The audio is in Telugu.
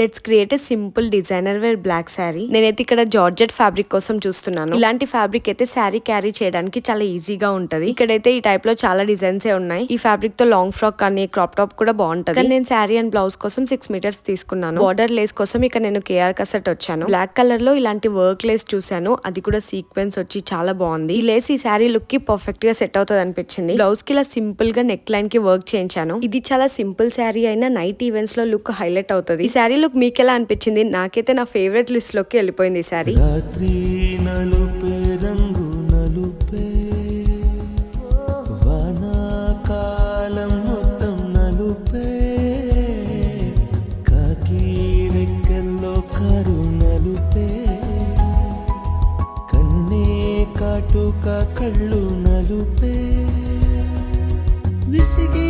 Let's create a simple designer wear black sari. నేనైతే ఇక్కడ జార్జెట్ ఫ్యాబ్రిక్ కోసం చూస్తున్నాను. ఇలాంటి ఫ్యాబ్రిక్ అయితే శారీ క్యారీ చేయడానికి చాలా ఈజీగా ఉంటది. ఇక్కడైతే ఈ టైప్ లో చాలా డిజైన్స్ ఉన్నాయి. ఈ ఫ్యాబ్రిక్ తో లాంగ్ ఫ్రాక్ కానీ క్రాప్ టాప్ కూడా బాగుంటది. నేను శారీ అండ్ బ్లౌజ్ కోసం 6 మీటర్స్ తీసుకున్నాను. బార్డర్ లేస్ కోసం ఇక్కడ నేను కేఆర్ కసెట్ వచ్చాను. బ్లాక్ కలర్ లో ఇలాంటి వర్క్ లేస్ చూసాను. అది కూడా సీక్వెన్స్ వచ్చి చాలా బాగుంది. ఈ లేస్ ఈ శారీ లుక్ కి పర్ఫెక్ట్ గా సెట్ అవుతుంది అనిపించింది. బ్లౌజ్ కి ఇలా సింపుల్ గా నెక్ లైన్ కి వర్క్ చేయించాను. ఇది చాలా సింపుల్ శారీ అయినా నైట్ ఈవెంట్స్ లో లుక్ హైలైట్ అవుతుంది. ఈ శారీ లుక్ మీకు ఎలా అనిపించింది? నాకైతే నా ఫేవరెట్ లిస్ట్ లోకి వెళ్ళిపోయింది ఈ శారీ. కళ్ళు నలుపే విసిగి